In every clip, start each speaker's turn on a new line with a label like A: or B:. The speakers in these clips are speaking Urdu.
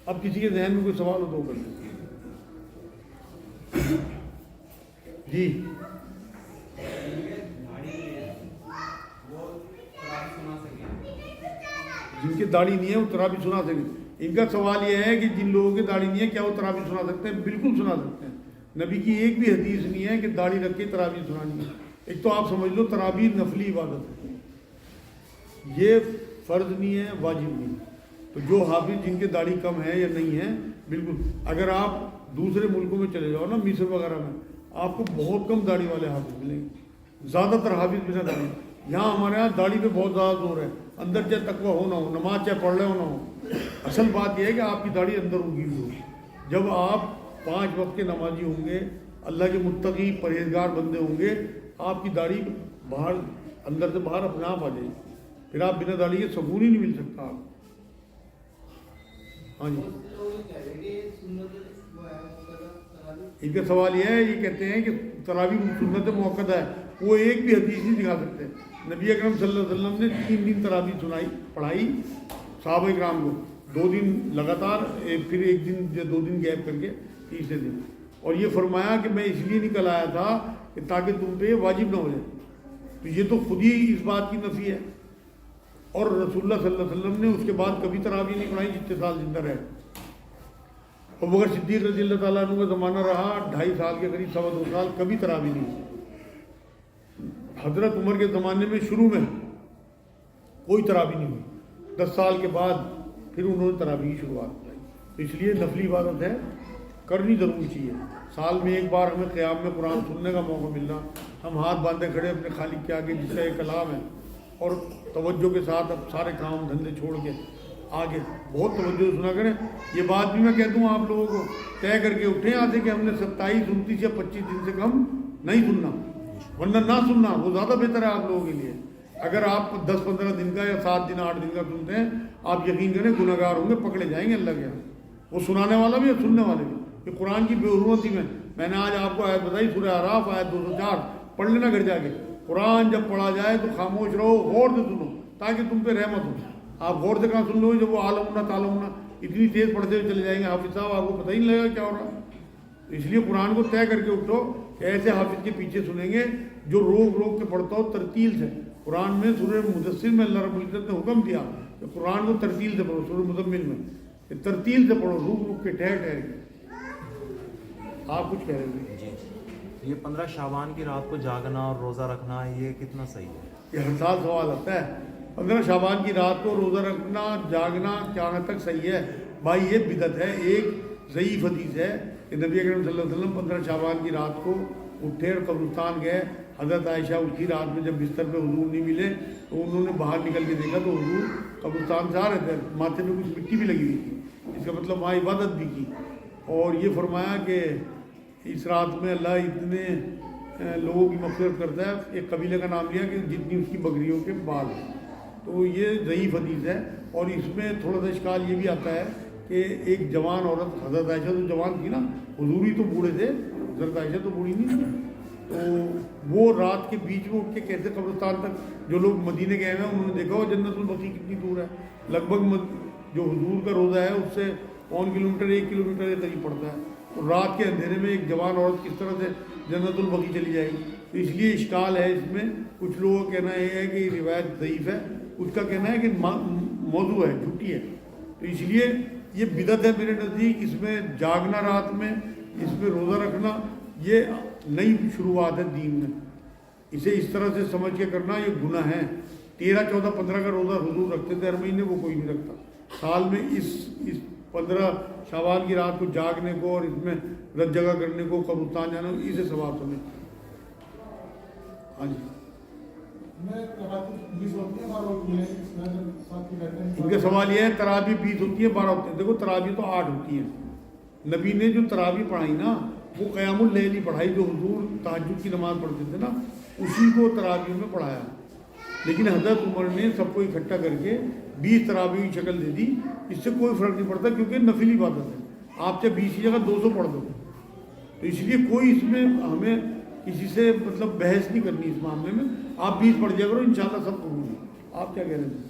A: اب کسی کے ذہن میں کوئی سوال ہو تو کر لیں جی. جن کی داڑھی نہیں ہے وہ تراویح سنا سکیں. ان کا سوال یہ ہے کہ جن لوگوں کی داڑھی نہیں ہے کیا وہ تراویح سنا سکتے ہیں؟ بالکل سنا سکتے ہیں. نبی کی ایک بھی حدیث نہیں ہے کہ داڑھی رکھ کے تراویح سنانی ہے. ایک تو آپ سمجھ لو تراویح نفلی عبادت ہے, یہ فرض نہیں ہے, واجب نہیں. تو جو حافظ جن کے داڑھی کم ہے یا نہیں ہے, بالکل اگر آپ دوسرے ملکوں میں چلے جاؤ نا, مصر وغیرہ میں, آپ کو بہت کم داڑھی والے حافظ ملیں گے, زیادہ تر حافظ بنا داڑھی. یہاں ہمارے یہاں داڑھی پہ بہت زیادہ زور ہے, اندر چاہے تقویٰ ہو نہ ہو, نماز چاہے پڑھ رہے ہو نہ ہو, اصل بات یہ ہے کہ آپ کی داڑھی اندر اگی ہوئی ہو. جب آپ 5 وقت کے نمازی ہوں گے, اللہ کے متقی پرہیزگار بندے ہوں گے, آپ کی داڑھی باہر اندر سے باہر اپنے آپ آ جائے گی. پھر آپ بنا داڑھی کے سکون ہی نہیں مل سکتا آپ. ہاں جی, ان کا سوال یہ ہے, یہ کہتے ہیں کہ تراویح سنت موقع ہے, وہ ایک بھی حدیث نہیں دکھا سکتے. نبی اکرم صلی اللہ علیہ وسلم نے 3 دن تراویح پڑھائی صحابہ اکرام کو, 2 دن لگاتار, پھر 1 دن 2 دن گیپ کر کے تیسرے دن. اور یہ فرمایا کہ میں اس لیے نکل آیا تھا کہ تاکہ تم پہ واجب نہ ہو جائے. تو یہ تو خود ہی اس بات کی نفی ہے. اور رسول اللہ صلی اللہ علیہ وسلم نے اس کے بعد کبھی تراویح نہیں پڑھائی جتنے سال زندہ رہے. ابو بکر صدیق رضی اللہ تعالیٰ عنہ کا زمانہ رہا 2.5 سال کے قریب, 2.25 سال, کبھی تراویح نہیں. حضرت عمر کے زمانے میں شروع میں کوئی تراویح نہیں ہوئی, 10 سال کے بعد پھر انہوں نے تراویح کی شروعات کرائی. تو اس لیے نفلی عبادت ہے, کرنی ضرور چاہیے. سال میں ایک بار ہمیں قیام میں قرآن سننے کا موقع ملنا, ہم ہاتھ باندھے کھڑے اپنے خالق کے آگے جس کا ایک کلام ہے, اور توجہ کے ساتھ اب سارے کام دھندے چھوڑ کے آگے بہت توجہ سنا کریں. یہ بات بھی میں کہہ دوں آپ لوگوں کو, طے کر کے اٹھیں آتے کہ ہم نے 27 29 یا 25 دن سے کم نہیں سننا, ورنہ نہ سننا وہ زیادہ بہتر ہے آپ لوگوں کے لیے. اگر آپ 10-15 دن کا یا 7 دن 8 دن کا سنتے ہیں, آپ یقین کریں گناہگار ہوں گے, پکڑے جائیں گے اللہ کے یہاں, وہ سنانے والا بھی اور سننے والے بھی. کہ قرآن کی بے حرمتی میں نے آج آپ کو آیت بتائی, سورہ اعراف آیت 204, پڑھ لینا گھر جا کے. قرآن جب پڑھا جائے تو خاموش رہو, غور سے سنو تاکہ تم پہ رحمت ہو. آپ غور سے کہاں سن لو جب وہ عالمنا تعلمنا اتنی تیز پڑھتے ہوئے چلے جائیں گے حافظ صاحب, آپ کو پتہ ہی نہیں لگے گا کیا ہو رہا. اس لیے قرآن کو طے کر کے اٹھو کہ ایسے حافظ کے پیچھے سنیں گے جو روک روک کے پڑھتا ہو ترتیل سے. قرآن میں سورہ مدثر میں اللہ رب العزت نے حکم دیا کہ قرآن کو ترتیل سے پڑھو. سورہ مزمل میں ترتیل سے پڑھو, روک روک کے, ٹھہر ٹھہر کے. آپ کچھ کہہ رہے ہیں؟
B: جی, یہ 15 شعبان کی رات کو جاگنا اور روزہ رکھنا یہ کتنا صحیح ہے؟
A: یہ ہر سال سوال آتا ہے. 15 شعبان کی رات کو روزہ رکھنا جاگنا کیا حد تک صحیح ہے؟ بھائی یہ بدعت ہے. ایک ضعیف حدیث ہے کہ نبی اکرم صلی اللہ علیہ وسلم 15 شعبان کی رات کو اٹھے اور قبرستان گئے. حضرت عائشہ اٹھی رات میں, جب بستر پہ حضور نہیں ملے تو انہوں نے باہر نکل کے دیکھا تو حضور قبرستان سے آ رہے تھے, ماتھے پہ کچھ مٹی بھی لگی ہوئی تھی, اس کا مطلب وہاں عبادت بھی کی. اور یہ فرمایا کہ اس رات میں اللہ اتنے لوگوں کی مغفرت کرتا ہے. ایک قبیلے کا نام لیا کہ جتنی اس کی بکریوں کے بال ہیں. تو یہ ضعیف حدیث ہے. اور اس میں تھوڑا سا اشکال یہ بھی آتا ہے کہ ایک جوان عورت, حضرت عائشہ تو جوان تھی نا, حضور ہی تو بوڑھے تھے, حضرت عائشہ تو بوڑھی نہیں تھی, تو وہ رات کے بیچ میں اٹھ کے کیسے قبرستان تک, جو لوگ مدینے گئے ہیں انہوں نے دیکھا ہو جنت البقیع کتنی دور ہے, لگ بھگ جو حضور کا روضہ ہے اس سے 1 کلومیٹر 1 کلومیٹر کے قریب پڑتا ہے. تو رات کے اندھیرے میں ایک جوان عورت کس طرح سے جنت البقیع چلی جائے گی؟ تو اس لیے اشکال ہے اس میں. کچھ لوگوں کا کہنا یہ ہے کہ یہ روایت ضعیف ہے, کچھ کا کہنا ہے کہ موضوع ہے, جھوٹی ہے. تو اس لیے یہ بدعت ہے میرے نزدیک. اس میں جاگنا رات میں, اس میں روزہ رکھنا, یہ نئی شروعات ہے دین میں. اسے اس طرح سے سمجھ کے کرنا یہ گناہ ہے. 13 14 15 کا روزہ حضور رکھتے تھے ہر مہینے, وہ کوئی نہیں رکھتا. سال میں اس 15 شعبان کی رات کو جاگنے کو اور اس میں رت جگہ کرنے کو, قبرستان جانا, اسے ثواب سمجھ. ہاں جی, ان کا سوال یہ ہے تراویح 20 ہوتی ہے 12 ہوتی ہے. دیکھو تراویح تو 8 ہوتی ہیں. نبی نے جو تراویح پڑھائی نا وہ قیام اللیل ہی پڑھائی, جو حضور تہجد کی نماز پڑھتے تھے نا اسی کو تراویح میں پڑھایا. لیکن حضرت عمر نے سب کو اکٹھا کر کے 20 تراویح کی شکل دے دی. اس سے کوئی فرق نہیں پڑتا کیونکہ نفلی عبادت ہے. آپ چاہے 20 کی جگہ 200 پڑھ دو. تو اس لیے کوئی اس میں ہمیں کسی سے مطلب بحث نہیں کرنی اس معاملے میں. آپ 20 پڑھ جائے کرو, انشاءاللہ سب قبول ہے. آپ کیا کہہ رہے ہیں؟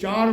A: 4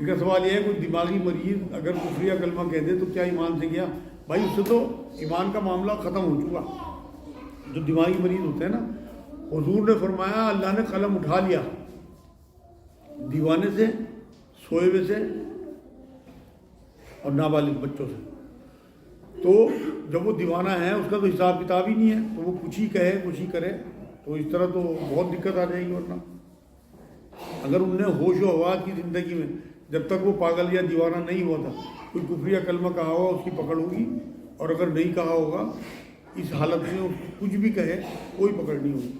A: ان کا سوال یہ ہے کوئی دماغی مریض اگر کفریہ کلمہ کہہ دے تو کیا ایمان سے گیا؟ بھائی اس سے تو ایمان کا معاملہ ختم ہو چکا. جو دماغی مریض ہوتے ہیں نا، حضور نے فرمایا اللہ نے قلم اٹھا لیا دیوانے سے، سوئے ہوئے سے اور نابالغ بچوں سے. تو جب وہ دیوانہ ہے اس کا تو حساب کتاب ہی نہیں ہے، تو وہ کچھ ہی کہے کچھ ہی کرے تو اس طرح تو بہت دقت آ جائے گی. ورنہ اگر ان نے ہوش و حواس کی زندگی میں جب تک وہ پاگل یا دیوانہ نہیں ہوا تھا کوئی کفریہ کلمہ کہا ہوگا اس کی پکڑ ہوگی، اور اگر نہیں کہا ہوگا اس حالت میں کچھ بھی کہے کوئی پکڑ نہیں ہوگی.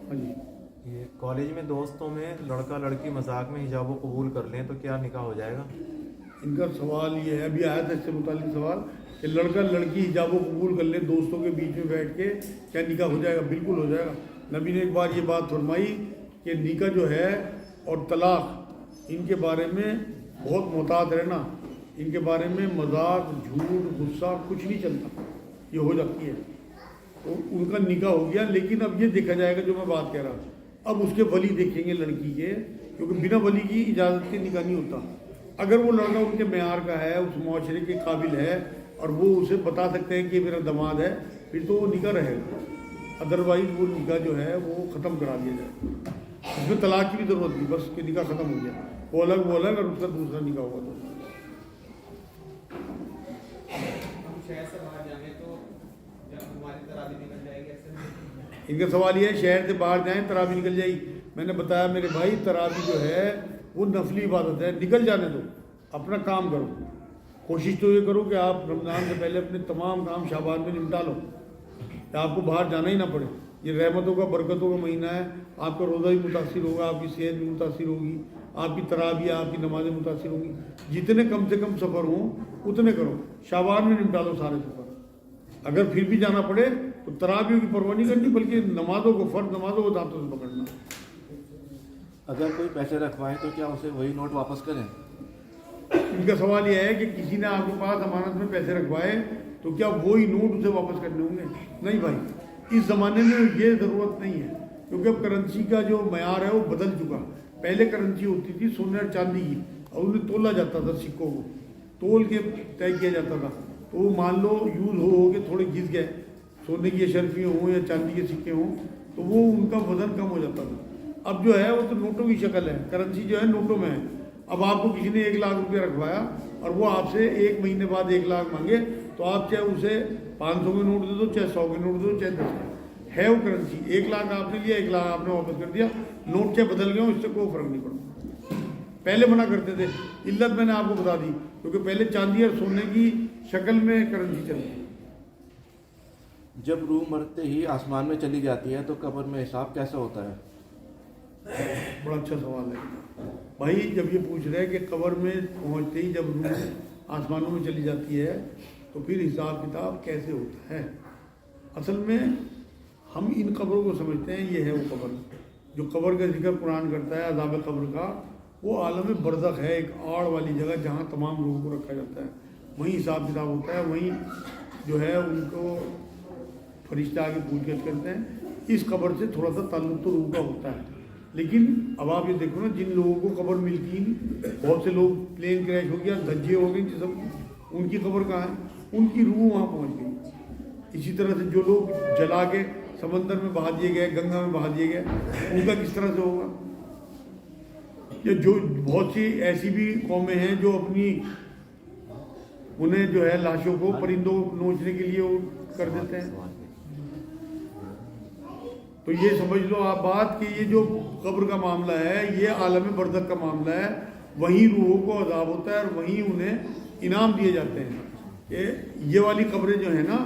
A: ہاں جی.
B: یہ کالج میں دوستوں میں لڑکا لڑکی مذاق میں حجاب و قبول کر لیں تو کیا نکاح ہو جائے گا؟
A: ان کا سوال یہ ہے، ابھی آیا تھا اس سے متعلق سوال کہ لڑکا لڑکی حجاب و قبول کر لے دوستوں کے بیچ میں بیٹھ کے کیا نکاح ہو جائے گا؟ بالکل ہو جائے گا. نبی نے ایک بار یہ بات فرمائی کہ نکاح جو ہے اور طلاق ان کے بارے میں بہت محتاط رہنا، ان کے بارے میں مذاق جھوٹ غصہ کچھ نہیں چلتا، یہ ہو جاتی ہے. تو ان کا نکاح ہو گیا. لیکن اب یہ دیکھا جائے گا جو میں بات کہہ رہا ہوں، اب اس کے ولی دیکھیں گے لڑکی کے، کیونکہ بنا ولی کی اجازت کے نکاح نہیں ہوتا. اگر وہ لڑکا ان کے معیار کا ہے، اس معاشرے کے قابل ہے اور وہ اسے بتا سکتے ہیں کہ میرا داماد ہے، پھر تو وہ نکاح رہے گا. ادروائز وہ نکاح جو ہے وہ ختم کرا دیا جائے. اس میں طلاق کی بھی ضرورت نہیں، بس کہ نکاح ختم ہو گیا، وہ الگ اور اس کا دوسرا نکاح ہوا. تو
C: ہم شہر سے باہر جائیں گے تو جب ہماری تراویح نکل جائے گی ایسے.
A: ان کا سوال یہ ہے شہر سے باہر جائیں تراویح نکل جائے گی. میں نے بتایا میرے بھائی تراویح جو ہے وہ نفلی عبادت ہے، نکل جانے دو، اپنا کام کرو. کوشش تو یہ کرو کہ آپ رمضان سے پہلے اپنے تمام کام شعبان میں نمٹا لو کہ آپ کو باہر جانا ہی نہ پڑے. یہ رحمتوں کا برکتوں کا مہینہ ہے، آپ کا روزہ بھی متاثر ہوگا، آپ کی صحت بھی متاثر ہوگی، آپ کی تراویح آپ کی نمازیں متاثر ہوں گی. جتنے کم سے کم سفر ہوں اتنے کرو، شعبان میں نمٹا لو سارے سفر. اگر پھر بھی جانا پڑے تو تراویح کی پرواہ نہیں کرنی، بلکہ نمازوں کو فرض نمازوں کو دانتوں سے پکڑنا.
D: اگر کوئی پیسے رکھوائے تو کیا اسے وہی نوٹ واپس کریں؟
A: ان کا سوال یہ ہے کہ کسی نے آپ کے پاس امانت میں پیسے رکھوائے تو کیا وہی نوٹ اسے واپس کرنے ہوں گے؟ نہیں بھائی، اس زمانے میں یہ ضرورت نہیں ہے، کیونکہ اب کرنسی کا جو معیار ہے وہ بدل چکا. پہلے کرنسی ہوتی تھی سونے اور چاندی کی، اور انہیں تولا جاتا تھا، سکوں کو تول کے طے کیا جاتا تھا. تو وہ مان لو یوز ہو کے تھوڑے گھس گئے، سونے کی اشرفی ہوں یا چاندی کے سکے ہوں، تو وہ ان کا وزن کم ہو جاتا تھا. اب جو ہے وہ تو نوٹوں کی شکل ہے، کرنسی جو ہے نوٹوں میں ہے. اب آپ کو کسی نے 1 لاکھ روپیہ رکھوایا اور وہ آپ سے 1 مہینے بعد 1 لاکھ مانگے، تو آپ چاہے اسے 500 کے نوٹ دے دو، چاہے 100 کے نوٹ دے دو، چاہے 10 کے، ہے وہ کرنسی. 1 لاکھ آپ نے لیا، 1 لاکھ آپ نے واپس کر دیا. نوٹ چاہے بدل گئے ہوں، اس سے کوئی فرق نہیں پڑتا. پہلے منع کرتے تھے، علت میں نے آپ کو بتا دی، کیونکہ پہلے چاندی اور سونے کی شکل میں کرنسی چلتی.
D: جب روح مرتے ہی آسمان میں چلی جاتی ہے تو قبر میں حساب کیسا ہوتا ہے؟
A: بڑا اچھا سوال ہے بھائی. جب یہ پوچھ رہے ہیں کہ قبر میں پہنچتے ہی جب روح آسمانوں میں چلی جاتی ہے تو پھر حساب کتاب کیسے ہوتا ہے؟ اصل میں ہم ان قبروں کو سمجھتے ہیں یہ ہے وہ قبر. جو قبر کا ذکر قرآن کرتا ہے عذاب قبر کا، وہ عالم برزخ ہے، ایک آڑ والی جگہ جہاں تمام لوگوں کو رکھا جاتا ہے. وہیں حساب کتاب ہوتا ہے، وہیں جو ہے ان کو فرشتہ آگے پوچھ گچھ کرتے ہیں. اس قبر سے تھوڑا سا تعلق تو روح کا ہوتا ہے. لیکن اب آپ یہ دیکھو نا، جن لوگوں کو قبر ملتی نہیں، بہت سے لوگ پلین کریش ہو گیا، دھجے ہو گئے جسم، ان کی قبر کہاں ہے؟ ان کی روح وہاں پہنچ گئی. اسی طرح سے جو لوگ جلا کے سمندر میں بہا دیے گئے، گنگا میں بہا دیے گئے، ان کا کس طرح سے ہوگا؟ یا جو بہت سی ایسی بھی قومیں ہیں جو اپنی انہیں جو ہے لاشوں کو پرندوں نوچنے کے لیے وہ کر دیتے ہیں. تو یہ سمجھ لو آپ بات کہ یہ جو قبر کا معاملہ ہے یہ عالم برزخ کا معاملہ ہے. وہیں روحوں کو عذاب ہوتا ہے اور وہیں انہیں انعام دیے جاتے ہیں. کہ یہ والی قبریں جو ہیں نا،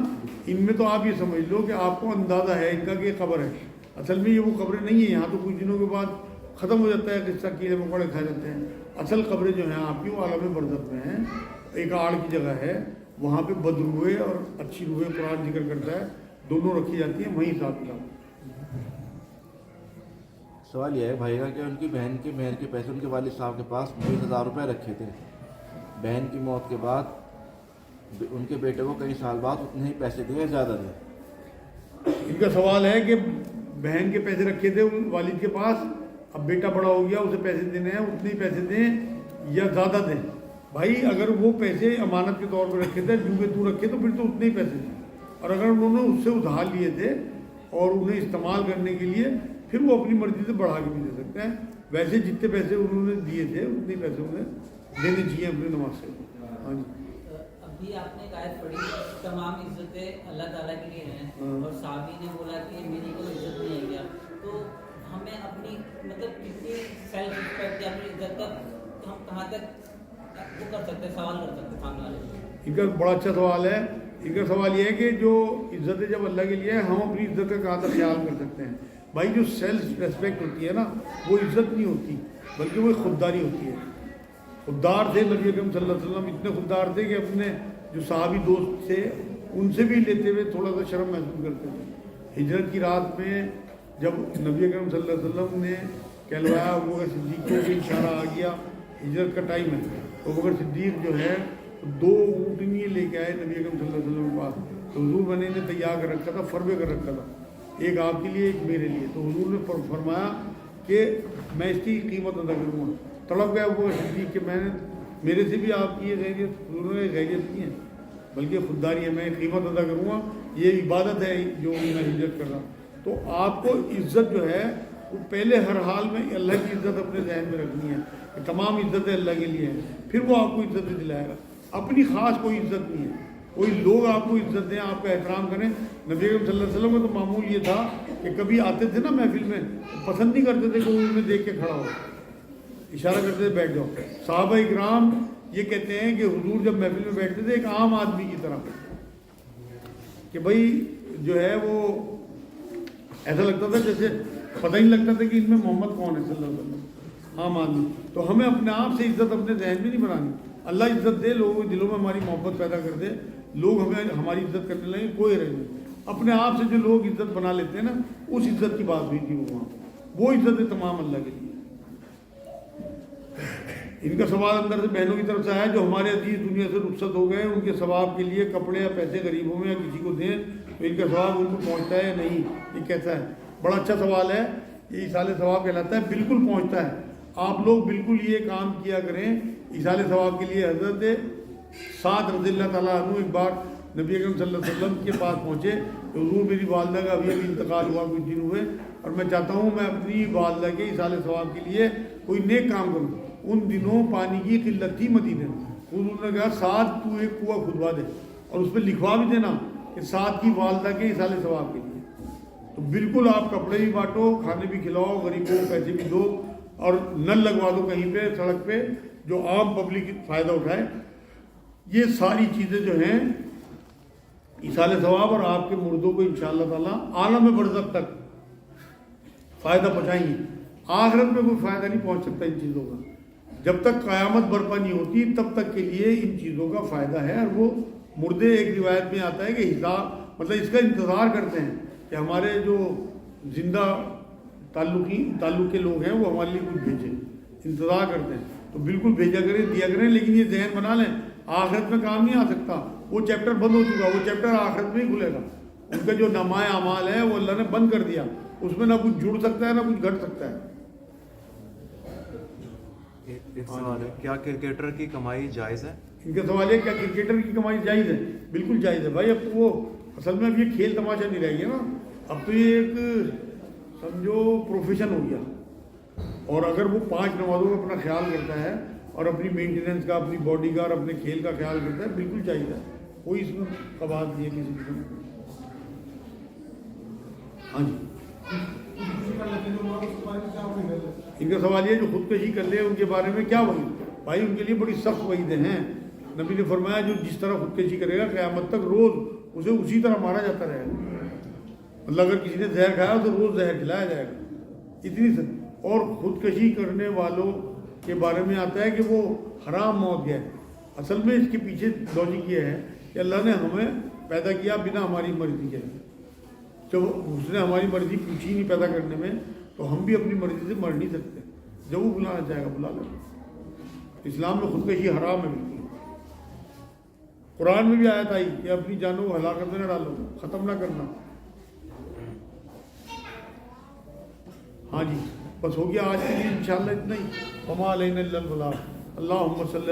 A: ان میں تو آپ یہ سمجھ لو کہ آپ کو اندازہ ہے ان کا کہ یہ قبر ہے. اصل میں یہ وہ قبریں نہیں ہیں. یہاں تو کچھ دنوں کے بعد ختم ہو جاتا ہے، قصہ کیڑے مکوڑے کھا جاتے ہیں. اصل قبریں جو ہیں آپ کی وہ عالم برزخ میں ہیں. ایک آڑ کی جگہ ہے، وہاں پہ بد روحیں اور اچھی روحیں قرآن ذکر کرتا ہے، دونوں رکھی جاتی ہیں، وہیں حساب کتاب.
D: سوال یہ ہے بھائی کا کہ ان کی بہن کے مہر کے پیسے ان کے والد صاحب کے پاس 20,000 روپے رکھے تھے. بہن کی موت کے بعد ان کے بیٹے کو کئی سال بعد اتنے ہی پیسے دیے، زیادہ دے.
A: ان کا سوال ہے کہ بہن کے پیسے رکھے تھے والد کے پاس اب بیٹا بڑا ہو گیا, اسے پیسے دینے ہیں, اتنے ہی پیسے دیں یا زیادہ دیں. بھائی اگر وہ پیسے امانت کے طور پر رکھے تھے, جو کہ تو رکھے تو پھر تو اتنے ہی پیسے دیں. اور اگر انہوں نے اس سے ادھار لیے تھے اور انہیں استعمال کرنے کے لیے, پھر وہ اپنی مرضی سے بڑھا کے بھی دے سکتے ہیں. ویسے جتنے پیسے انہوں نے دیے تھے اتنے پیسے انہیں دینے چاہیے اپنی نماز سے. ہاں جی.
E: ابھی آپ نے ایک آیت پڑھی, تمام عزتیں اللہ تعالیٰ کے لیے ہیں, اور صحابی نے بولا کہ میری کوئی عزت نہیں ہے کیا. تو ہمیں اپنی مطلب کتنی سیلف رسپیکٹ یا اپنی عزت کا ہم کہاں تک وہ کر سکتے ہیں, سوال کر سکتے ہیں سامنے والے سے.
A: ان کا بڑا اچھا سوال ہے. ان کا سوال یہ ہے کہ جو عزتیں جب اللہ کے لیے ہے, ہم اپنی عزت کا کہاں تک خیال کر سکتے ہیں. بھائی جو سیلف ریسپیکٹ ہوتی ہے نا, وہ عزت نہیں ہوتی بلکہ وہ خودداری ہوتی ہے. خوددار تھے نبی اکرم صلی اللہ علیہ وسلم, اتنے خوددار تھے کہ اپنے جو صحابی دوست تھے ان سے بھی لیتے ہوئے تھوڑا سا شرم محسوس کرتے تھے. ہجرت کی رات میں جب نبی اکرم صلی اللہ علیہ وسلم نے کہلوایا, ابو بکر صدیق کو بھی اشارہ آ گیا ہجرت کا ٹائم ہے, تو ابو بکر صدیق جو ہے 2 اونٹنی لے کے آئے نبی اکرم صلی اللہ علیہ وسلم کے پاس. تو حضور بنے نے تیار کر رکھا تھا, فربے کر رکھا تھا, ایک آپ کے لیے ایک میرے لیے. تو حضور نے فرمایا کہ میں اس کی قیمت ادا کروں گا. تڑپ گیا ابو بکر صدیق کہ میں نے میرے سے بھی آپ کی یہ غیریت. حضور نے غیریت نہیں ہے بلکہ خودداری ہے, میں قیمت ادا کروں گا, یہ عبادت ہے جو میں ہجرت کر رہا. تو آپ کو عزت جو ہے وہ پہلے ہر حال میں اللہ کی عزت اپنے ذہن میں رکھنی ہے کہ تمام عزتیں اللہ کے لیے ہیں, پھر وہ آپ کو عزت دلائے گا. اپنی خاص کوئی عزت نہیں ہے. کوئی لوگ آپ کو عزت دیں, آپ کا احترام کریں. نبی اکرم صلی اللہ علیہ وسلم کا تو معمول یہ تھا کہ کبھی آتے تھے نا محفل میں, پسند نہیں کرتے تھے کہ وہ انہیں دیکھ کے کھڑا ہو, اشارہ کرتے تھے بیٹھ جاؤ. صحابہ اکرام یہ کہتے ہیں کہ حضور جب محفل میں بیٹھتے تھے ایک عام آدمی کی طرح, کہ بھائی جو ہے وہ ایسا لگتا تھا جیسے پتہ ہی نہیں لگتا تھا کہ ان میں محمد کون ہے صلی اللہ علیہ وسلم, عام آدمی. تو ہمیں اپنے آپ سے عزت اپنے ذہن میں نہیں بنانی. اللہ عزت دے, لوگوں کے دلوں میں ہماری محبت پیدا کر دے, لوگ ہمیں ہماری عزت کرنے لگیں, کوئی رہ نہیں. اپنے آپ سے جو لوگ عزت بنا لیتے ہیں نا, اس عزت کی بات ہوئی تھی وہاں, وہ عزت ہے تمام اللہ کے لیے. ان کا سوال اندر سے بہنوں کی طرف سے آیا جو ہمارے عزیز دنیا سے رخصت ہو گئے, ان کے ثواب کے لیے کپڑے یا پیسے غریبوں میں یا کسی کو دیں تو ان کا ثواب ان کو پہنچتا ہے یا نہیں, یہ کیسا ہے؟ بڑا اچھا سوال ہے. یہ ایصال ثواب کہلاتا ہے. بالکل پہنچتا ہے. آپ لوگ بالکل یہ کام کیا کریں ایصال ثواب کے لیے. حضرت سعد رضی اللہ تعالیٰ عنہ ایک بار نبی اکرم صلی اللہ علیہ وسلم کے پاس پہنچے تو حضور میری والدہ کا ابھی انتقال ہوا, کچھ دن ہوئے, اور میں چاہتا ہوں میں اپنی والدہ کے ایصال ثواب کے لیے کوئی نیک کام کروں. ان دنوں پانی کی قلت تھی مدینے میں. حضور نے کہا سعد تو ایک کنواں کھدوا دے اور اس پہ لکھوا بھی دینا کہ سعد کی والدہ کے ایصال ثواب کے لیے. تو بالکل آپ کپڑے بھی بانٹو, کھانے بھی کھلاؤ, غریبوں کو پیسے بھی دو, اور نل لگوا دو کہیں پہ سڑک پہ جو عام پبلک فائدہ اٹھائے. یہ ساری چیزیں جو ہیں ایصال ثواب اور آپ کے مردوں کو انشاءاللہ تعالیٰ عالم برزخ تک فائدہ پہنچائیں گے. آخرت میں کوئی فائدہ نہیں پہنچ سکتا ان چیزوں کا. جب تک قیامت برپا نہیں ہوتی تب تک کے لیے ان چیزوں کا فائدہ ہے. اور وہ مردے, ایک روایت میں آتا ہے کہ حساب مطلب اس کا انتظار کرتے ہیں کہ ہمارے جو زندہ تعلق کے لوگ ہیں وہ ہمارے لیے کچھ بھیجیں, انتظار کرتے ہیں. تو بالکل بھیجا کریں, دیا کریں, لیکن یہ ذہن بنا لیں آخرت میں کام نہیں آ سکتا. وہ چیپٹر بند ہو چکا, وہ چیپٹر آخرت میں ہی کھلے گا. ان کا جو نامہ اعمال ہے وہ اللہ نے بند کر دیا, اس میں نہ کچھ جڑ سکتا ہے نہ کچھ گھٹ سکتا ہے.
B: ایک سوال ہے, کیا کرکٹر کی کمائی جائز ہے؟
A: ان کا سوال ہے کیا کرکٹر کی کمائی جائز ہے؟ بالکل جائز ہے بھائی. اب تو وہ اصل میں اب یہ کھیل تماشا نہیں رہ گیا نا, اب تو یہ ایک سمجھو پروفیشن ہو گیا. اور اگر وہ 5 نمازوں کا اپنا خیال کرتا ہے اور اپنی مینٹیننس کا, اپنی باڈی کا اور اپنے کھیل کا خیال کرتا ہے, بالکل جائز ہے. کوئی اس میں قباحت نہیں ہے کسی قسم. ہاں جی, ان کا سوال یہ جو خودکشی کر لے ان کے بارے میں کیا وعید؟ بھائی ان کے لیے بڑی سخت وعیدیں ہیں. نبی نے فرمایا جو جس طرح خودکشی کرے گا قیامت تک روز اسے اسی طرح مارا جاتا رہے گا. اللہ اگر کسی نے زہر کھایا تو روز زہر کھلایا جائے گا. اتنی سخت. اور خودکشی کرنے والوں کے بارے میں آتا ہے کہ وہ حرام موت گئے. اصل میں اس کے پیچھے لاجک یہ ہے کہ اللہ نے ہمیں پیدا کیا بنا ہماری مرضی کے. جب اس نے ہماری مرضی پوچھی نہیں پیدا کرنے میں تو ہم بھی اپنی مرضی سے مر نہیں سکتے. جب وہ بلانا چاہے گا بلا لیں. اسلام میں خودکشی حرام ہے بالکل. قرآن میں بھی آیت آئی کہ اپنی جانوں کو ہلاکت میں نہ ڈالو, ختم نہ کرنا. ہاں جی. بس ہو گیا آج کے لیے انشاءاللہ اتنا ہی. وما علینا الا البلاغ. اللہم صلی اللہ